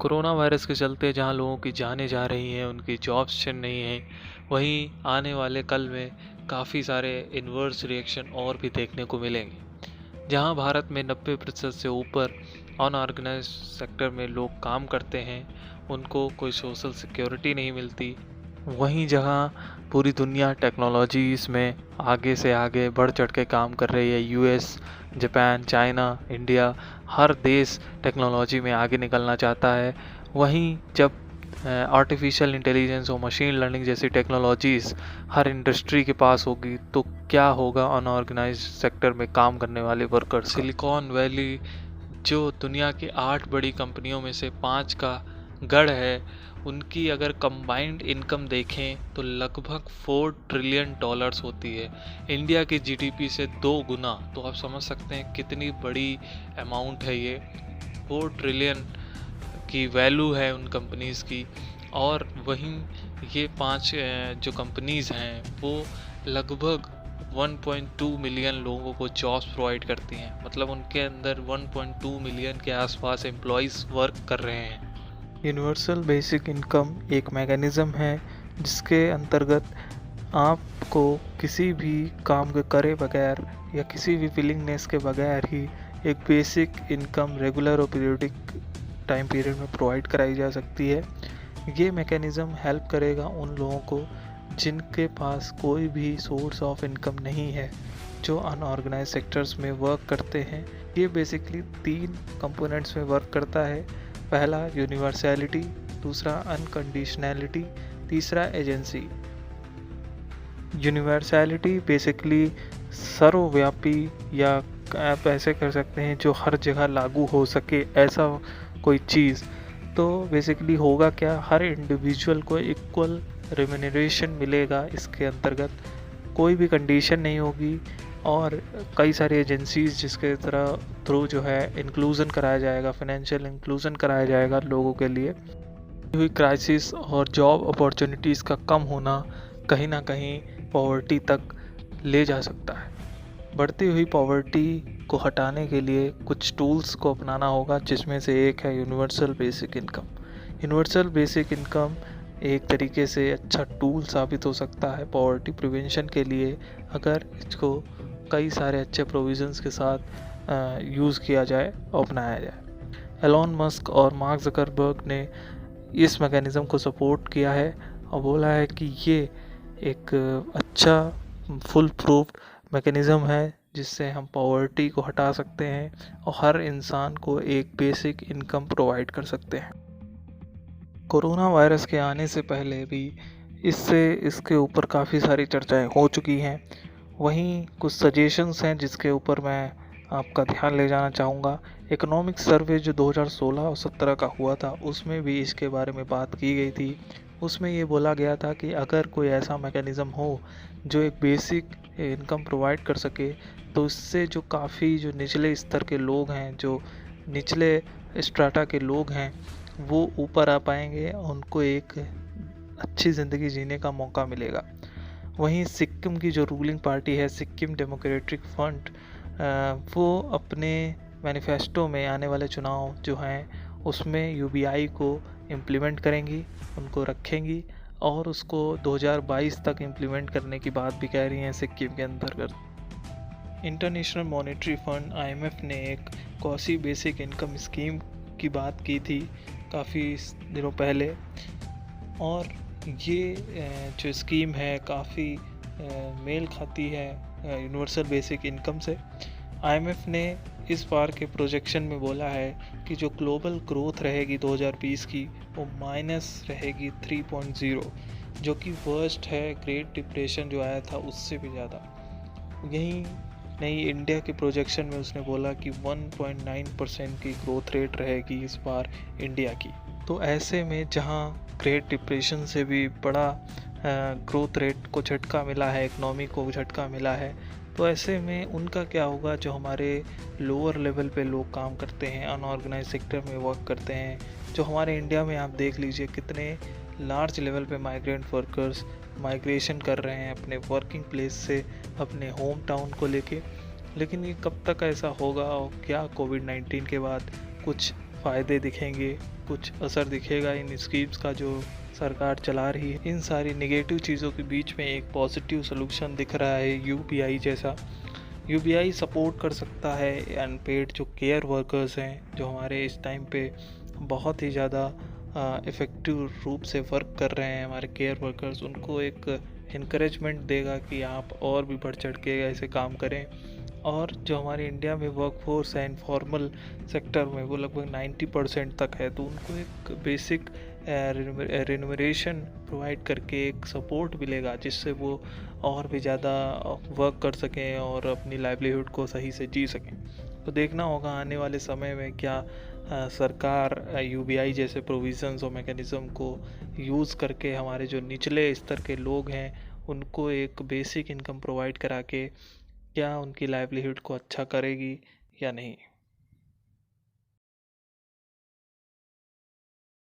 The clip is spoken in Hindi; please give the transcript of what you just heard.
कोरोना वायरस के चलते जहाँ लोगों की जानें जा रही हैं, उनकी जॉब्स छिन रही हैं, वहीं आने वाले कल में काफ़ी सारे इन्वर्स रिएक्शन और भी देखने को मिलेंगे। जहाँ भारत में 90% से ऊपर अनऑर्गेनाइज्ड सेक्टर में लोग काम करते हैं, उनको कोई सोशल सिक्योरिटी नहीं मिलती। वहीं जहाँ पूरी दुनिया टेक्नोलॉजीज़ में आगे से आगे बढ़ चढ़ के काम कर रही है, यूएस, जापान, चाइना, इंडिया, हर देश टेक्नोलॉजी में आगे निकलना चाहता है। वहीं जब आर्टिफिशियल इंटेलिजेंस और मशीन लर्निंग जैसी टेक्नोलॉजीज़ हर इंडस्ट्री के पास होगी, तो क्या होगा अनऑर्गेनाइज्ड सेक्टर में काम करने वाले वर्कर्स का। सिलिकॉन वैली जो दुनिया की 8 बड़ी कंपनियों में से 5 का गढ़ है, उनकी अगर कंबाइंड इनकम देखें तो लगभग 4 ट्रिलियन डॉलर्स होती है। इंडिया की जीडीपी से 2 गुना, तो आप समझ सकते हैं कितनी बड़ी अमाउंट है ये। 4 ट्रिलियन की वैल्यू है उन कंपनीज़ की। और वहीं ये 5 जो कंपनीज़ हैं वो लगभग 1.2 मिलियन लोगों को जॉब्स प्रोवाइड करती हैं। मतलब उनके अंदर 1.2 मिलियन के आसपास एम्प्लॉयज़ वर्क कर रहे हैं। यूनिवर्सल बेसिक इनकम एक मैकेनिज़्म है जिसके अंतर्गत आपको किसी भी काम के करे बगैर या किसी भी विलिंगनेस के बगैर ही एक बेसिक इनकम रेगुलर और पीरियोडिक टाइम पीरियड में प्रोवाइड कराई जा सकती है। ये मैकेनिज़्म हेल्प करेगा उन लोगों को जिनके पास कोई भी सोर्स ऑफ इनकम नहीं है, जो अनऑर्गेनाइज सेक्टर्स में वर्क करते हैं। ये बेसिकली 3 कंपोनेंट्स में वर्क करता है। पहला यूनिवर्सैलिटी, दूसरा अनकंडीशनैलिटी, तीसरा एजेंसी। यूनिवर्सैलिटी बेसिकली सर्वव्यापी, या आप ऐसे कर सकते हैं जो हर जगह लागू हो सके, ऐसा कोई चीज़। तो बेसिकली होगा क्या, हर इंडिविजुअल को इक्वल रेम्यूनरेशन मिलेगा। इसके अंतर्गत कोई भी कंडीशन नहीं होगी। और कई सारी एजेंसीज़ जिसके तरह थ्रू जो है इंक्लूज़न कराया जाएगा, फाइनेंशियल इंक्लूज़न कराया जाएगा लोगों के लिए। हुई क्राइसिस और जॉब अपॉर्चुनिटीज़ का कम होना कहीं ना कहीं पॉवर्टी तक ले जा सकता है। बढ़ती हुई पॉवर्टी को हटाने के लिए कुछ टूल्स को अपनाना होगा, जिसमें से एक है universal basic income. Universal basic income एक तरीके से अच्छा टूल साबित हो सकता है पॉवर्टी प्रिवेंशन के लिए, अगर इसको कई सारे अच्छे प्रोविज़न्स के साथ यूज़ किया जाए और अपनाया जाए। एलोन मस्क और मार्क ज़करबर्ग ने इस मैकेनिज़्म को सपोर्ट किया है और बोला है कि ये एक अच्छा फुल प्रूफ्ड मैकेनिज़्म है जिससे हम पॉवर्टी को हटा सकते हैं और हर इंसान को एक बेसिक इनकम प्रोवाइड कर सकते हैं। कोरोना वायरस के आने से पहले भी इसके ऊपर काफ़ी सारी चर्चाएं हो चुकी हैं। वहीं कुछ सजेशंस हैं जिसके ऊपर मैं आपका ध्यान ले जाना चाहूँगा। इकोनॉमिक सर्वे जो 2016 और 17 का हुआ था, उसमें भी इसके बारे में बात की गई थी। उसमें ये बोला गया था कि अगर कोई ऐसा मैकेनिज़्म हो जो एक बेसिक इनकम प्रोवाइड कर सके, तो इससे जो काफ़ी जो निचले स्तर के लोग हैं, जो निचले स्ट्राटा के लोग हैं, वो ऊपर आ पाएंगे, उनको एक अच्छी ज़िंदगी जीने का मौका मिलेगा। वहीं सिक्किम की जो रूलिंग पार्टी है, सिक्किम डेमोक्रेटिक फ्रंट, वो अपने मैनिफेस्टो में आने वाले चुनाव जो हैं उसमें यूबीआई को इम्प्लीमेंट करेंगी, उनको रखेंगी और उसको 2022 तक इम्प्लीमेंट करने की बात भी कह रही हैं सिक्किम के अंतर्गत। इंटरनेशनल मॉनेटरी फंड IMF ने एक क्वासी बेसिक इनकम स्कीम की बात की थी काफ़ी दिनों पहले, और ये जो स्कीम है काफ़ी मेल खाती है यूनिवर्सल बेसिक इनकम से। IMF ने इस बार के प्रोजेक्शन में बोला है कि जो ग्लोबल ग्रोथ रहेगी 2020 की, वो माइनस रहेगी 3.0, जो कि वर्स्ट है ग्रेट डिप्रेशन जो आया था उससे भी ज़्यादा। यहीं नहीं, इंडिया के प्रोजेक्शन में उसने बोला कि 1.9% की ग्रोथ रेट रहेगी इस बार इंडिया की। तो ऐसे में जहां ग्रेट डिप्रेशन से भी बड़ा ग्रोथ रेट को झटका मिला है, इकनॉमी को झटका मिला है, तो ऐसे में उनका क्या होगा जो हमारे लोअर लेवल पे लोग काम करते हैं, अनऑर्गेनाइज सेक्टर में वर्क करते हैं। जो हमारे इंडिया में आप देख लीजिए कितने लार्ज लेवल पे माइग्रेंट वर्कर्स माइग्रेशन कर रहे हैं अपने वर्किंग प्लेस से अपने होम टाउन को लेके। लेकिन ये कब तक ऐसा होगा और क्या कोविड-19 के बाद कुछ फ़ायदे दिखेंगे, कुछ असर दिखेगा इन स्कीम्स का जो सरकार चला रही है। इन सारी नेगेटिव चीज़ों के बीच में एक पॉजिटिव सॉल्यूशन दिख रहा है यूपीआई जैसा। यूपीआई सपोर्ट कर सकता है अनपेड जो केयर वर्कर्स हैं, जो हमारे इस टाइम पे बहुत ही ज़्यादा इफ़ेक्टिव रूप से वर्क कर रहे हैं हमारे केयर वर्कर्स। उनको एक इनकरेजमेंट देगा कि आप और भी बढ़ चढ़ के ऐसे काम करें। और जो हमारे इंडिया में वर्कफोर्स है इनफॉर्मल सेक्टर में, वो लगभग 90% तक है, तो उनको एक बेसिक रिन्यूमरेशन प्रोवाइड करके एक सपोर्ट मिलेगा, जिससे वो और भी ज़्यादा वर्क कर सकें और अपनी लाइवलीहुड को सही से जी सकें। तो देखना होगा आने वाले समय में क्या सरकार यूबीआई जैसे प्रोविज़न्स और मैकेनिज़्म को यूज़ करके हमारे जो निचले स्तर के लोग हैं उनको एक बेसिक इनकम प्रोवाइड करा के क्या उनकी लाइवलीहुड को अच्छा करेगी या नहीं।